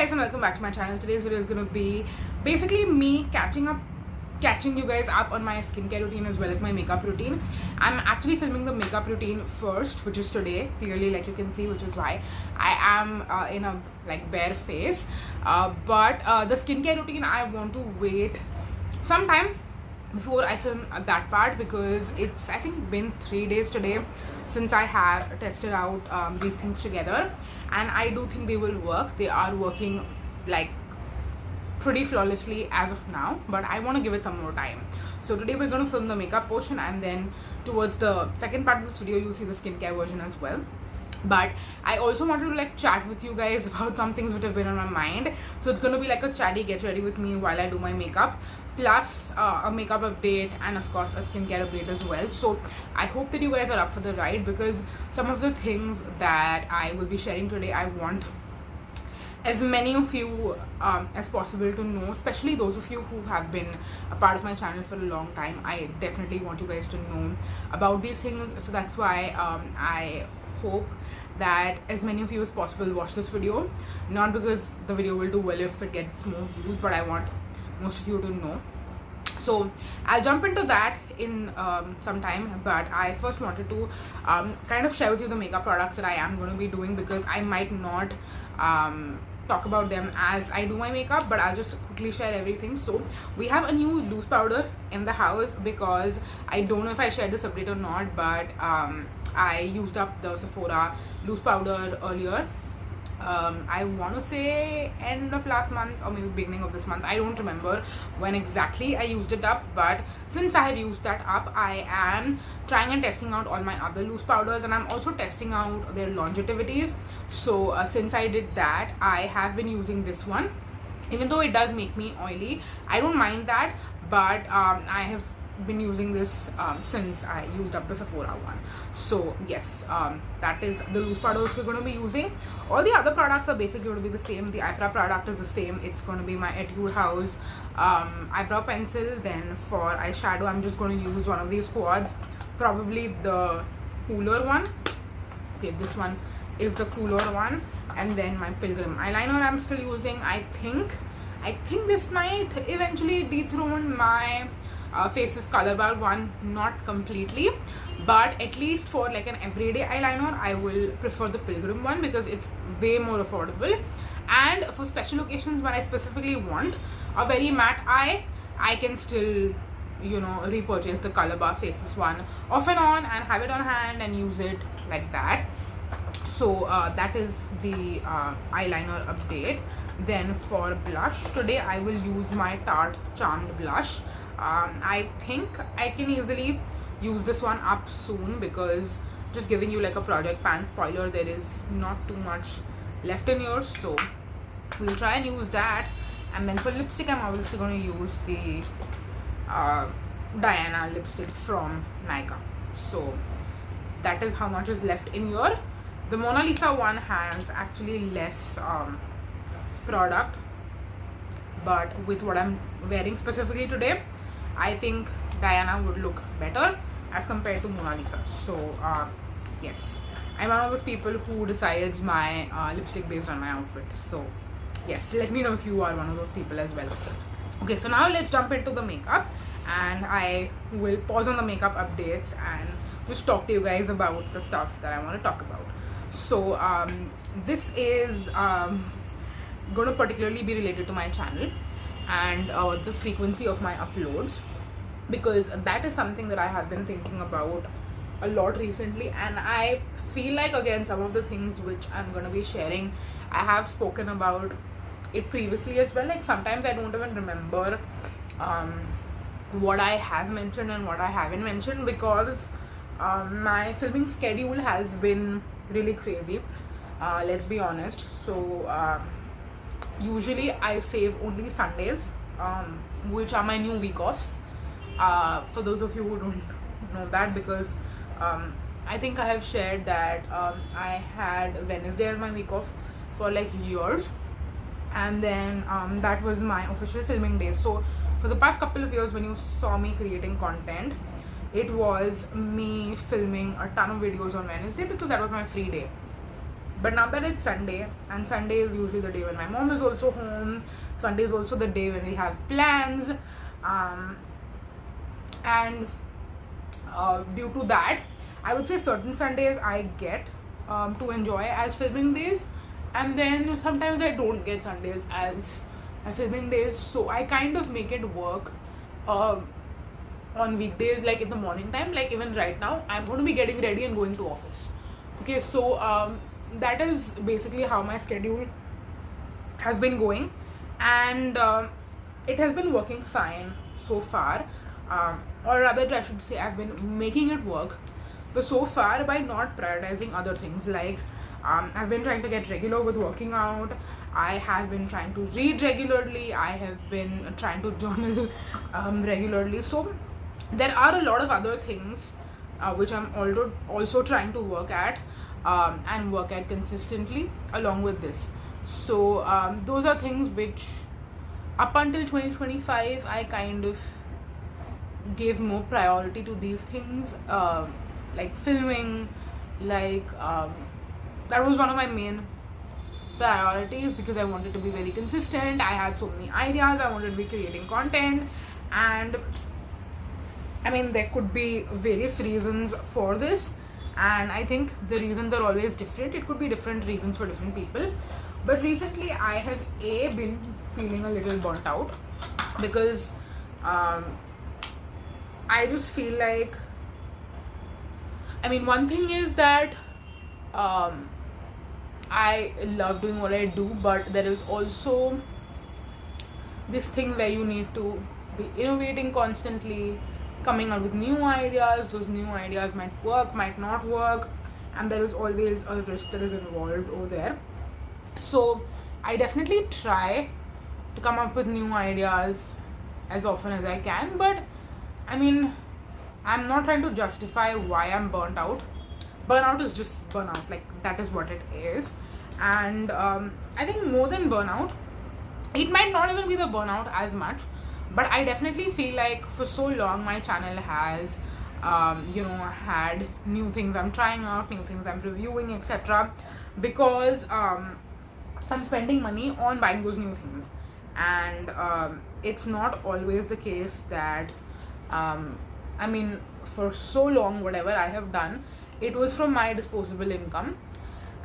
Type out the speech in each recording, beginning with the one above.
guys, and welcome back to my channel. Today's video is going to be basically me catching you guys up on my skincare routine as well as my makeup routine. I'm actually filming the makeup routine first, which is today, clearly, like you can see, which is why I am in a bare face. But the skincare routine, I want to wait some time before I film that part, because it's, I think, been 3 days today since I have tested out these things together, and I do think they will work. They are working pretty flawlessly as of now, but I want to give it some more time. So today we're going to film the makeup portion, and then towards the second part of this video you'll see the skincare version as well. But I also wanted to chat with you guys about some things which have been on my mind. So it's going to be like a chatty get ready with me while I do my makeup, plus a makeup update, and of course a skincare update as well. So I hope that you guys are up for the ride, because some of the things that I will be sharing today, I want as many of you as possible to know, especially those of you who have been a part of my channel for a long time. I definitely want you guys to know about these things. So that's why I hope that as many of you as possible watch this video, not because the video will do well if it gets more views, but I want most of you to know. So I'll jump into that in some time, but I first wanted to kind of share with you the makeup products that I am going to be doing, because I might not talk about them as I do my makeup, but I'll just quickly share everything. So we have a new loose powder in the house, because I don't know if I shared this update or not, but I used up the Sephora loose powder earlier. I want to say end of last month or maybe beginning of this month. I don't remember when exactly I used it up, but since I have used that up, I am trying and testing out all my other loose powders, and I'm also testing out their longevities. So since I did that, I have been using this one. Even though it does make me oily, I don't mind that, but I have been using this since I used up the Sephora one. So yes, that is the loose powder which we're going to be using. All the other products are basically going to be the same. The eyebrow product is the same. It's going to be my Etude House eyebrow pencil. Then for eyeshadow, I'm just going to use one of these quads, probably the cooler one. Okay, this one is the cooler one. And then my Pilgrim eyeliner I'm still using. I think this might eventually dethrone my Faces Color Bar one, not completely, but at least for an everyday eyeliner, I will prefer the Pilgrim one, because it's way more affordable. And for special occasions when I specifically want a very matte eye, I can still, repurchase the Color Bar Faces one off and on and have it on hand and use it like that. So that is the eyeliner update. Then for blush, today I will use my Tarte Charmed blush. I think I can easily use this one up soon, because just giving you a project pan spoiler, there is not too much left in yours, so we'll try and use that. And then for lipstick, I'm obviously going to use the Diana lipstick from Nykaa. So that is how much is left in here. The Mona Lisa one has actually less product, but with what I'm wearing specifically today, I think Diana would look better as compared to Mona Lisa. So yes, I'm one of those people who decides my lipstick based on my outfit. So yes, let me know if you are one of those people as well. Okay, so now let's jump into the makeup, and I will pause on the makeup updates and just talk to you guys about the stuff that I want to talk about. So this is going to particularly be related to my channel and the frequency of my uploads, because that is something that I have been thinking about a lot recently. And I feel like, again, some of the things which I'm going to be sharing, I have spoken about it previously as well. Sometimes I don't even remember what I have mentioned and what I haven't mentioned, because my filming schedule has been really crazy, let's be honest. So usually I save only Sundays, which are my new week offs, for those of you who don't know that, because I think I have shared that I had Wednesday as my week off for years, and then that was my official filming day. So for the past couple of years, when you saw me creating content, it was me filming a ton of videos on Wednesday, because that was my free day. But now that it's Sunday, and Sunday is usually the day when my mom is also home, Sunday is also the day when we have plans, and due to that, I would say certain Sundays I get to enjoy as filming days, and then sometimes I don't get Sundays as my filming days, so I kind of make it work on weekdays, like in the morning time. Like even right now I'm going to be getting ready and going to office. Okay, so that is basically how my schedule has been going, and it has been working fine so far, or rather I should say I've been making it work for so far by not prioritizing other things. Like I've been trying to get regular with working out, I have been trying to read regularly, I have been trying to journal regularly. So there are a lot of other things which I'm also trying to work at and work at consistently along with this. So those are things which up until 2025 I kind of gave more priority to these things, like filming, like that was one of my main priorities because I wanted to be very consistent. I had so many ideas, I wanted to be creating content, and I mean there could be various reasons for this, and I think the reasons are always different. It could be different reasons for different people, but recently I have been feeling a little burnt out because I just feel like, I mean, one thing is that I love doing what I do, but there is also this thing where you need to be innovating constantly, coming up with new ideas. Those new ideas might work, might not work, and there is always a risk that is involved over there. So I definitely try to come up with new ideas as often as I can, but I mean, I'm not trying to justify why I'm burnt out. Burnout is just burnout, like that is what it is. And I think more than burnout, it might not even be the burnout as much, but I definitely feel like for so long my channel has had new things I'm trying out, new things I'm reviewing, etc., because I'm spending money on buying those new things, and it's not always the case that I mean, for so long whatever I have done, it was from my disposable income.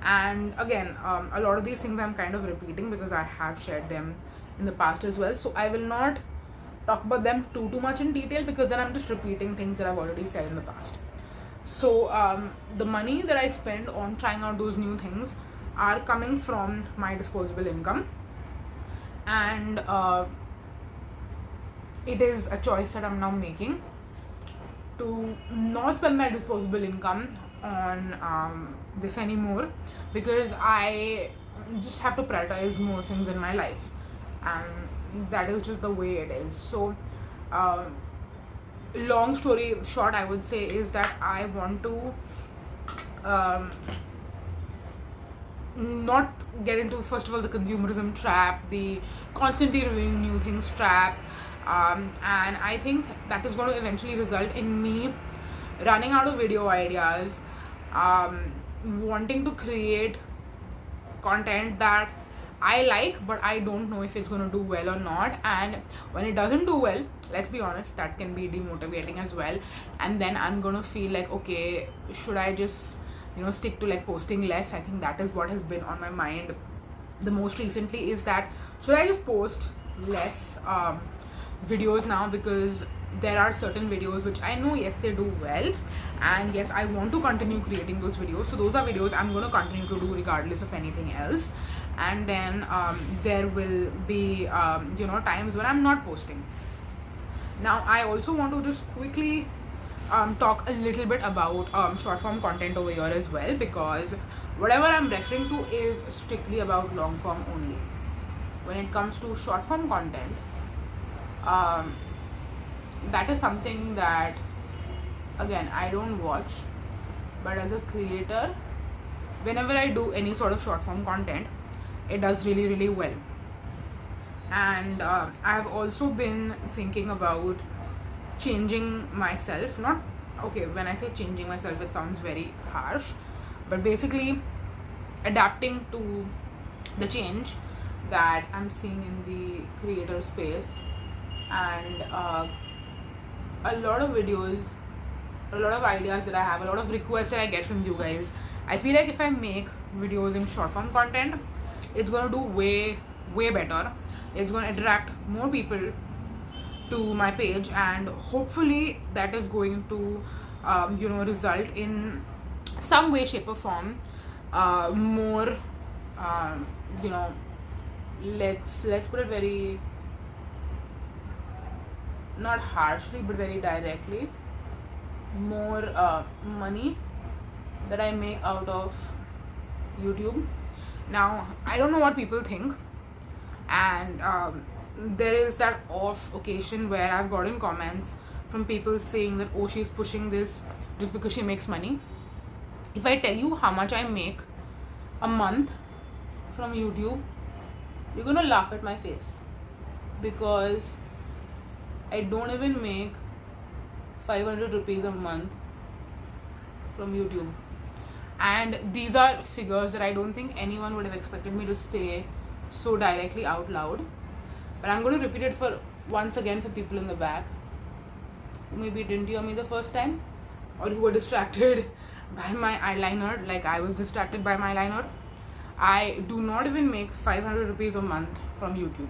And again, a lot of these things I'm kind of repeating because I have shared them in the past as well, so I will not talk about them too much in detail because then I'm just repeating things that I've already said in the past. So the money that I spend on trying out those new things are coming from my disposable income, and it is a choice that I'm now making to not spend my disposable income on this anymore, because I just have to prioritize more things in my life, and that is just the way it is. So long story short, I would say is that I want to not get into, first of all, the consumerism trap, the constantly reviewing new things trap, and I think that is going to eventually result in me running out of video ideas, wanting to create content that I like, but I don't know if it's going to do well or not. And when it doesn't do well, let's be honest, that can be demotivating as well. And then I'm going to feel like, okay, should I just stick to like posting less? I think that is what has been on my mind the most recently, is that should I just post less videos now, because there are certain videos which I know, yes, they do well, and yes, I want to continue creating those videos. So those are videos I'm going to continue to do regardless of anything else. And then there will be times when I'm not posting. Now I also want to just quickly talk a little bit about short form content over here as well, because whatever I'm referring to is strictly about long form only. When it comes to short form content, that is something that, again, I don't watch, but as a creator, whenever I do any sort of short form content, it does really, really well. And I've also been thinking about changing myself. Not okay, when I say changing myself, it sounds very harsh, but basically adapting to the change that I'm seeing in the creator space, and a lot of videos, a lot of ideas that I have, a lot of requests that I get from you guys. I feel like if I make videos in short form content, it's gonna do way better. It's gonna attract more people to my page, and hopefully that is going to result in some way, shape or form more let's put it very, not harshly but very directly, more money that I make out of YouTube. Now I don't know what people think, and there is that off occasion where I've gotten comments from people saying that, oh, she's pushing this just because she makes money. If I tell you how much I make a month from YouTube, you're gonna laugh at my face, because I don't even make 500 rupees a month from YouTube. And these are figures that I don't think anyone would have expected me to say so directly out loud. But I'm going to repeat it for once again for people in the back who maybe didn't hear me the first time, or who were distracted by my eyeliner like I was distracted by my eyeliner. I do not even make 500 rupees a month from YouTube.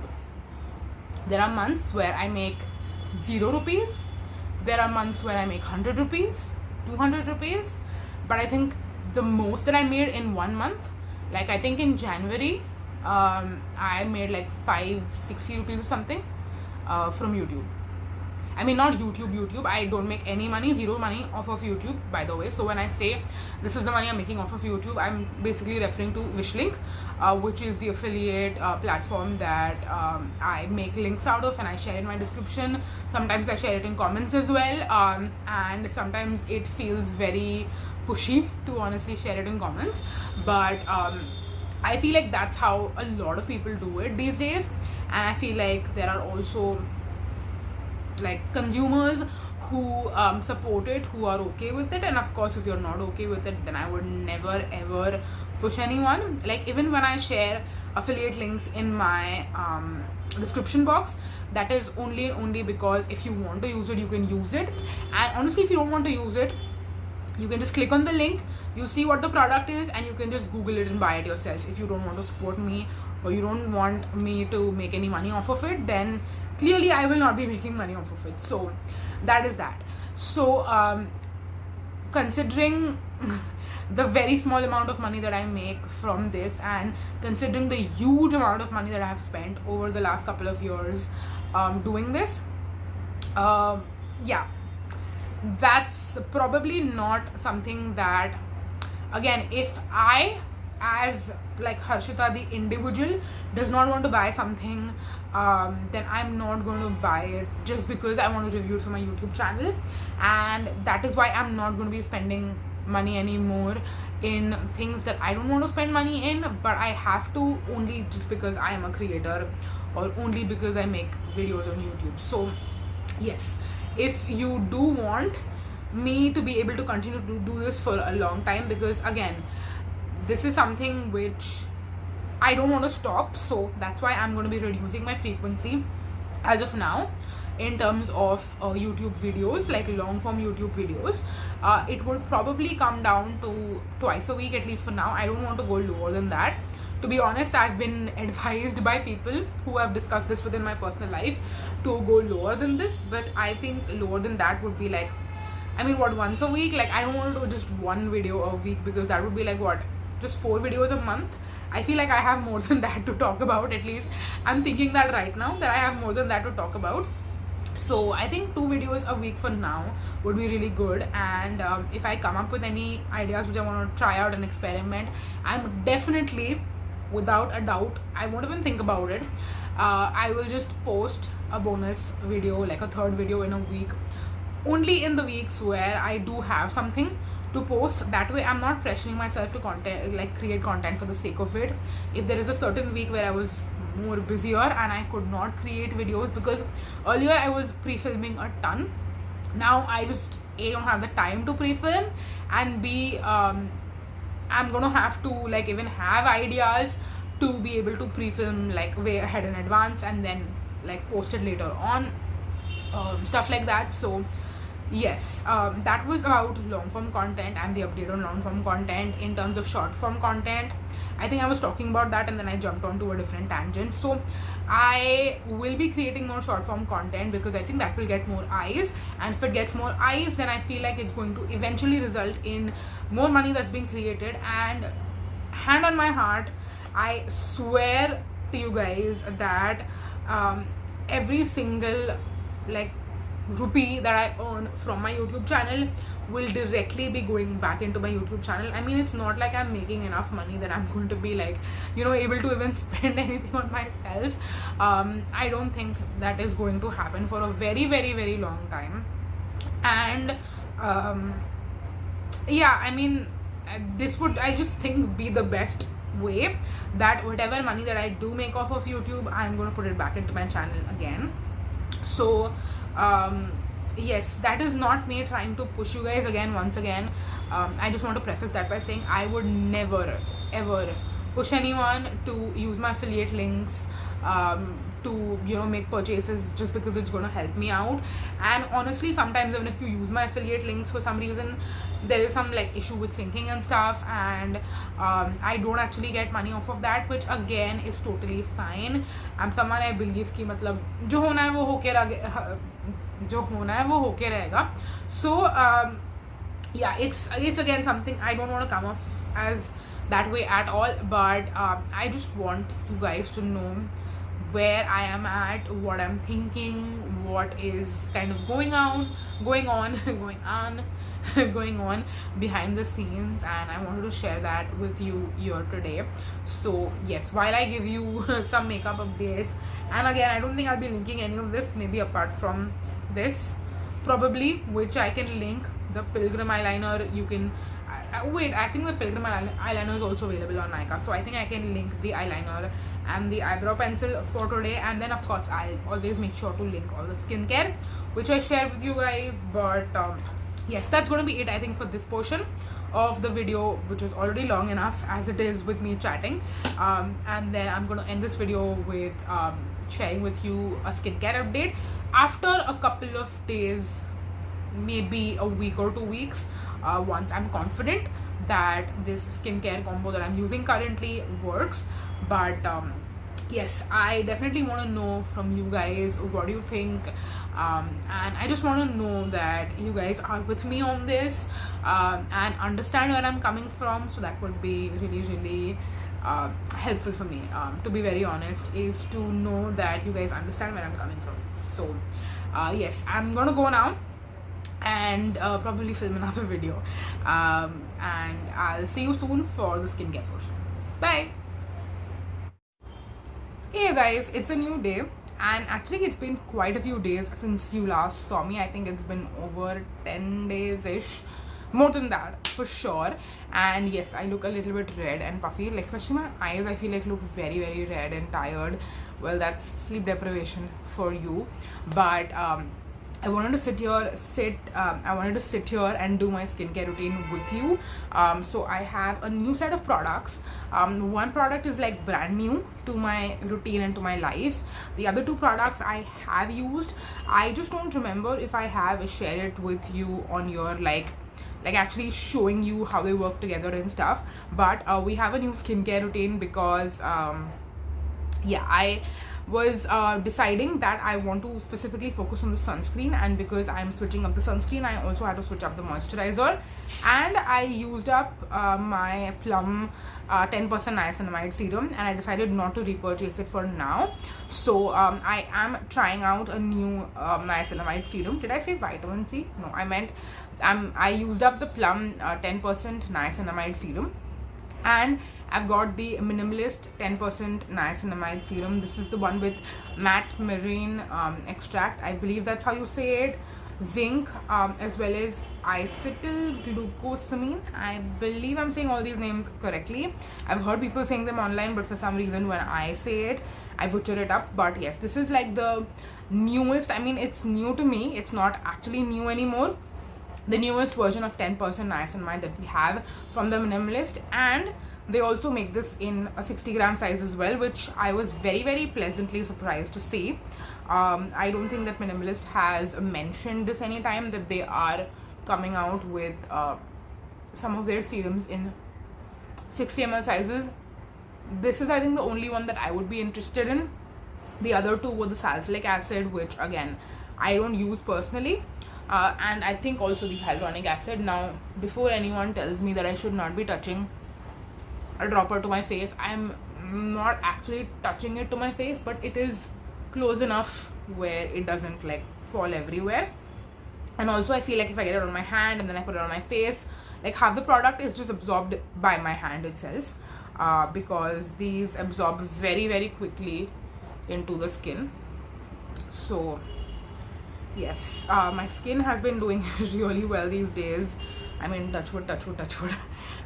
There are months where I make 0 rupees. There are months where I make 100 rupees, 200 rupees. But I think the most that I made in 1 month, like I think in January, I made like 560 rupees or something from YouTube. I mean, not YouTube. I don't make any money, zero money off of YouTube, by the way. So when I say this is the money I'm making off of YouTube, I'm basically referring to Wishlink, which is the affiliate platform that I make links out of and I share in my description. Sometimes I share it in comments as well, and sometimes it feels very pushy to honestly share it in comments. But I feel like that's how a lot of people do it these days, and I feel like there are also like consumers who support it, who are okay with it. And of course, if you're not okay with it, then I would never ever push anyone. Like even when I share affiliate links in my description box, that is only because if you want to use it, you can use it. And honestly, if you don't want to use it, you can just click on the link, you see what the product is, and you can just Google it and buy it yourself. If you don't want to support me, or you don't want me to make any money off of it, then clearly I will not be making money off of it. So that is that. So considering the very small amount of money that I make from this, and considering the huge amount of money that I have spent over the last couple of years doing this, yeah, that's probably not something that, again, if I as like Harshita the individual does not want to buy something, then I'm not going to buy it just because I want to review it for my YouTube channel. And that is why I'm not going to be spending money anymore in things that I don't want to spend money in, but I have to only just because I am a creator, or only because I make videos on YouTube. So yes, if you do want me to be able to continue to do this for a long time, because again, this is something which I don't want to stop, so that's why I'm going to be reducing my frequency as of now in terms of YouTube videos, like long form YouTube videos. It would probably come down to twice a week, at least for now. I don't want to go lower than that. To be honest, I've been advised by people who have discussed this within my personal life to go lower than this, but I think lower than that would be like, I mean, what, once a week? Like, I don't want to do just one video a week, because that would be like, what, just 4 videos a month? I feel like I have more than that to talk about. At least I'm thinking that right now, that I have more than that to talk about. So I think 2 videos a week for now would be really good. And if I come up with any ideas which I want to try out and experiment, I'm definitely, without a doubt, I won't even think about it, I will just post a bonus video, like a 3rd video in a week, only in the weeks where I do have something to post. That way I'm not pressuring myself to create content for the sake of it. If there is a certain week where I was more busier and I could not create videos, because earlier I was pre-filming a ton, now I just A, don't have the time to pre-film, and B, I'm gonna have to like even have ideas to be able to pre-film like way ahead in advance and then like post it later on, stuff like that. So yes, that was about long form content and the update on long form content. In terms of short form content, I think I was talking about that and then I jumped onto a different tangent. So I will be creating more short form content because I think that will get more eyes, and if it gets more eyes, then I feel like it's going to eventually result in more money that's being created. And hand on my heart, I swear to you guys that every single like rupee that I earn from my YouTube channel will directly be going back into my YouTube channel. I mean, it's not like I'm making enough money that I'm going to be like, you know, able to even spend anything on myself. I don't think that is going to happen for a very, very, very long time. And yeah, I mean, this would, I just think, be the best way that whatever money that I do make off of YouTube, I'm going to put it back into my channel again. So yes, that is not me trying to push you guys again. Once again, I just want to preface that by saying I would never ever push anyone to use my affiliate links to, you know, make purchases just because it's going to help me out. And honestly, sometimes even if you use my affiliate links, for some reason there is some like issue with syncing and stuff, and I don't actually get money off of that, which again is totally fine. I'm someone, I believe कि मतलब जो होना है वो होके रहेगा. So yeah, it's again something I don't want to come off as that way at all, but I just want you guys to know where I am at, what I'm thinking, what is kind of going on behind the scenes, and I wanted to share that with you here today. So yes, while I give you some makeup updates, and again, I don't think I'll be linking any of this, maybe apart from this probably, which I can link the Pilgrim eyeliner. You can wait, I think the Pilgrim eyeliner is also available on Nykaa, so I think I can link the eyeliner and the eyebrow pencil for today. And then of course I'll always make sure to link all the skincare which I share with you guys. But yes, that's going to be it, I think, for this portion of the video, which is already long enough as it is with me chatting. And then I'm going to end this video with sharing with you a skincare update after a couple of days, maybe a week or 2 weeks, once I'm confident that this skincare combo that I'm using currently works. But yes, I definitely want to know from you guys, what do you think, and I just want to know that you guys are with me on this and understand where I'm coming from. So that would be really, really helpful for me, to be very honest, is to know that you guys understand where I'm coming from. So yes, I'm gonna go now and probably film another video, and I'll see you soon for the skincare portion. Bye. Hey guys, it's a new day, and actually it's been quite a few days since you last saw me. I think it's been over 10 days ish, more than that for sure. And yes, I look a little bit red and puffy, like especially my eyes I feel like look very, very red and tired. Well, that's sleep deprivation for you. But I wanted to sit here and do my skincare routine with you. So I have a new set of products. One product is like brand new to my routine and to my life. The other two products I have used. I just don't remember if I have shared it with you on your like actually showing you how they work together and stuff. But we have a new skincare routine because yeah, I was deciding that I want to specifically focus on the sunscreen, and because I'm switching up the sunscreen, I also had to switch up the moisturizer. And I used up my Plum 10% niacinamide serum, and I decided not to repurchase it for now. So I am trying out a new niacinamide serum. Did I say vitamin C? No, I meant I used up the Plum 10% niacinamide serum, and I've got the Minimalist 10% niacinamide serum. This is the one with matte marine extract, I believe that's how you say it, zinc, as well as acetylglucosamine. I believe I'm saying all these names correctly. I've heard people saying them online, but for some reason when I say it, I butcher it up. But yes, this is like the newest. I mean, it's new to me. It's not actually new anymore. the newest version of 10% niacinamide that we have from the Minimalist, and they also make this in a 60-gram size as well, which I was very, very pleasantly surprised to see. I don't think that Minimalist has mentioned this anytime, that they are coming out with some of their serums in 60 ml sizes. This is, I think, the only one that I would be interested in. The other two were the salicylic acid, which again I don't use personally, and I think also the hyaluronic acid. Now, before anyone tells me that I should not be touching a dropper to my face, I'm not actually touching it to my face, but it is close enough where it doesn't like fall everywhere. And also I feel like if I get it on my hand and then I put it on my face, like half the product is just absorbed by my hand itself, because these absorb very, very quickly into the skin. So yes, my skin has been doing really well these days. I mean, touch wood, touch wood, touch wood.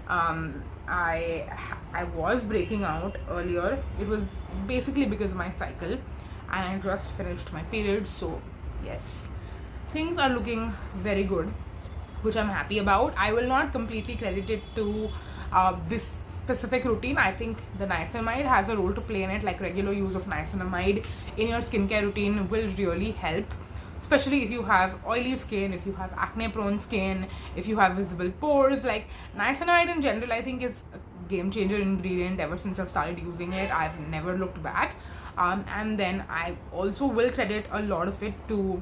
I was breaking out earlier. It was basically because of my cycle, and I just finished my period. So yes, things are looking very good, which I'm happy about. I will not completely credit it to this specific routine. I think the niacinamide has a role to play in it. Like, regular use of niacinamide in your skincare routine will really help, especially if you have oily skin, if you have acne prone skin, if you have visible pores. Like, niacinamide in general, I think, is a game changer ingredient. Ever since I've started using it, I've never looked back. And then I also will credit a lot of it to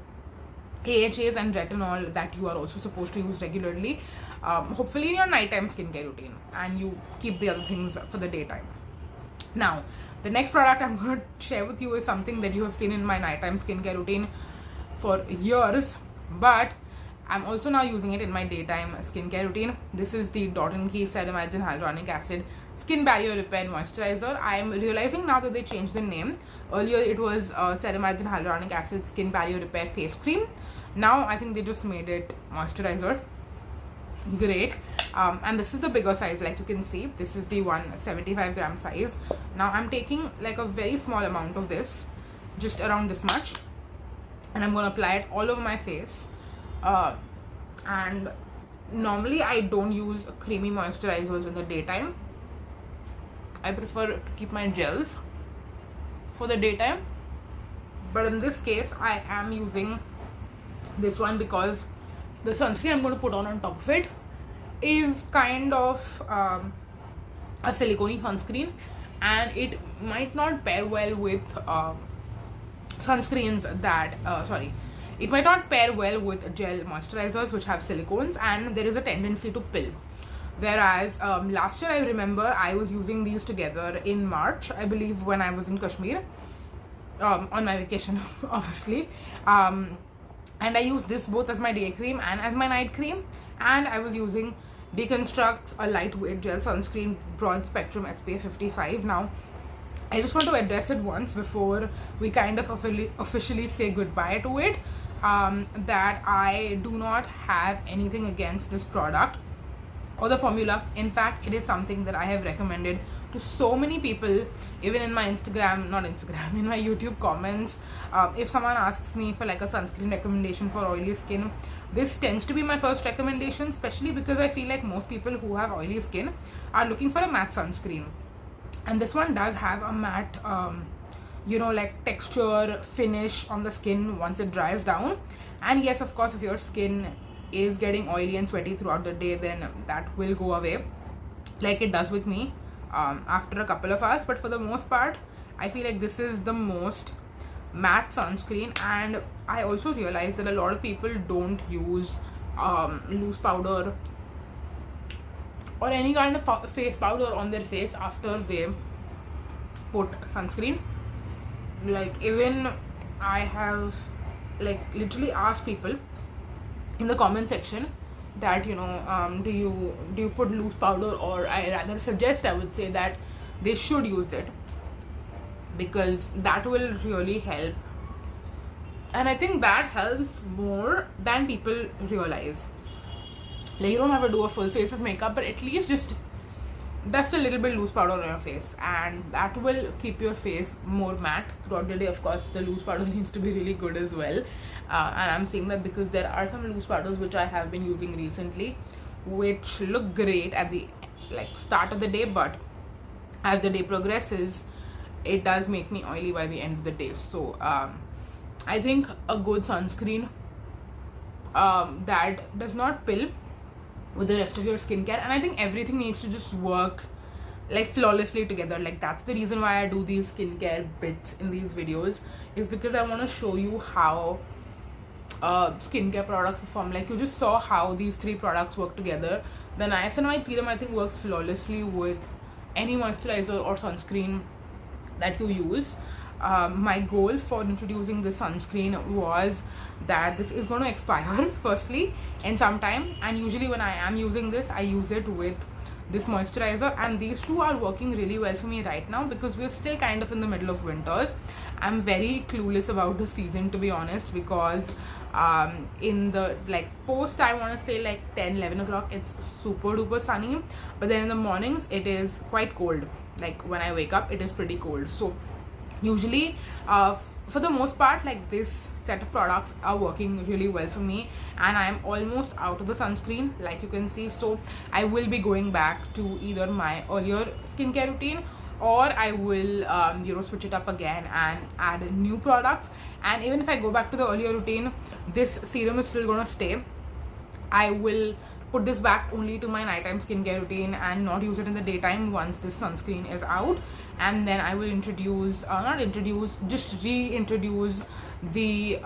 AHAs and retinol that you are also supposed to use regularly, hopefully in your nighttime skincare routine, and you keep the other things for the daytime. Now, the next product I'm going to share with you is something that you have seen in my nighttime skincare routine for years, but I'm also now using it in my daytime skincare routine. This is the Dot & Key Ceramides and Hyaluronic Acid Skin Barrier Repair Moisturizer. I'm realizing now that they changed the name. Earlier it was Ceramides and Hyaluronic Acid Skin Barrier Repair Face Cream. Now I think they just made it moisturizer. Great. And this is the bigger size. Like you can see, this is the 175-gram size. Now I'm taking like a very small amount of this, just around this much, and I'm going to apply it all over my face. And normally I don't use creamy moisturizers in the daytime. I prefer to keep my gels for the daytime, but in this case I am using this one because the sunscreen I'm going to put on top of it is kind of a silicone sunscreen, and it might not pair well with sunscreens that it might not pair well with gel moisturizers which have silicones, and there is a tendency to pill. Whereas last year I remember I was using these together in March, I believe, when I was in Kashmir on my vacation obviously, and I used this both as my day cream and as my night cream, and I was using Deconstruct's a lightweight gel sunscreen, broad spectrum SPF 55. Now I just want to address it once before we kind of officially say goodbye to it, that I do not have anything against this product or the formula. In fact, it is something that I have recommended to so many people, even in my in my YouTube comments. If someone asks me for like a sunscreen recommendation for oily skin, this tends to be my first recommendation, especially because I feel like most people who have oily skin are looking for a matte sunscreen, and this one does have a matte like texture finish on the skin once it dries down. And yes, of course, if your skin is getting oily and sweaty throughout the day, then that will go away, like it does with me after a couple of hours. But for the most part, I feel like this is the most matte sunscreen. And I also realized that a lot of people don't use loose powder or any kind of face powder on their face after they put sunscreen. Like, even I have like literally asked people in the comment section that do you put loose powder, or I rather suggest, I would say, that they should use it, because that will really help. And I think that helps more than people realize. Like, you don't have to do a full face of makeup, but at least just dust a little bit loose powder on your face, and that will keep your face more matte throughout the day. Of course, the loose powder needs to be really good as well, and I'm saying that because there are some loose powders which I have been using recently which look great at the start of the day, but as the day progresses it does make me oily by the end of the day. So I think a good sunscreen that does not pill with the rest of your skincare, and I think everything needs to just work like flawlessly together. Like, that's the reason why I do these skincare bits in these videos, is because I want to show you how skincare products perform. Like, you just saw how these three products work together. The Niacinamide serum, I think, works flawlessly with any moisturizer or sunscreen that you use. My goal for introducing this sunscreen was that this is going to expire firstly in some time, and usually when I am using this, I use it with this moisturizer, and these two are working really well for me right now because we're still kind of in the middle of winters. I'm very clueless about the season, to be honest, because in the post, I want to say 10-11 o'clock, it's super duper sunny, but then in the mornings it is quite cold. Like, when I wake up it is pretty cold. So usually for the most part, this set of products are working really well for me, and I am almost out of the sunscreen, like you can see. So I will be going back to either my earlier skincare routine, or I will switch it up again and add new products. And even if I go back to the earlier routine, this serum is still gonna stay. I will put this back only to my nighttime skincare routine and not use it in the daytime once this sunscreen is out. And then I will just reintroduce the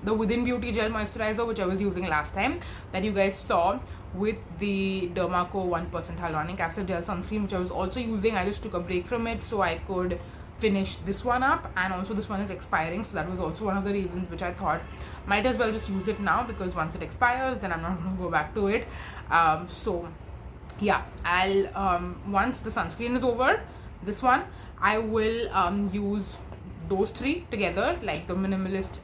Within Beauty Gel Moisturizer, which I was using last time, that you guys saw, with the Dermaco 1% Hyaluronic Acid Gel Sunscreen, which I was also using. I just took a break from it so I could finish this one up, and also this one is expiring, so that was also one of the reasons which I thought might as well just use it now, because once it expires then I'm not going to go back to it. So yeah, I'll once the sunscreen is over, this one, I will use those three together, like the Minimalist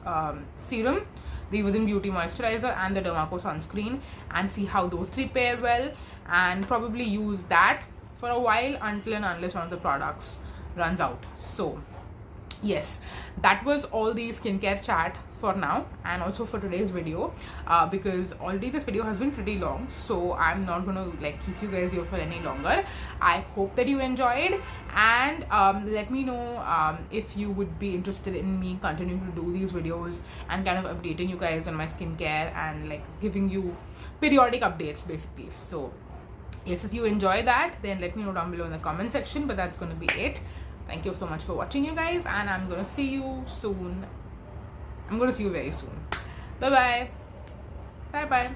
serum, the Within Beauty moisturizer, and the Dermaco sunscreen, and see how those three pair well, and probably use that for a while until and unless one of the products runs out. So yes, that was all the skincare chat for now, and also for today's video, because already this video has been pretty long, so I'm not gonna keep you guys here for any longer. I hope that you enjoyed, and let me know if you would be interested in me continuing to do these videos and kind of updating you guys on my skincare and giving you periodic updates basically. So yes, if you enjoy that, then let me know down below in the comment section. But that's gonna be it. Thank you so much for watching, you guys, and I'm gonna see you soon. I'm gonna see you very soon. Bye bye.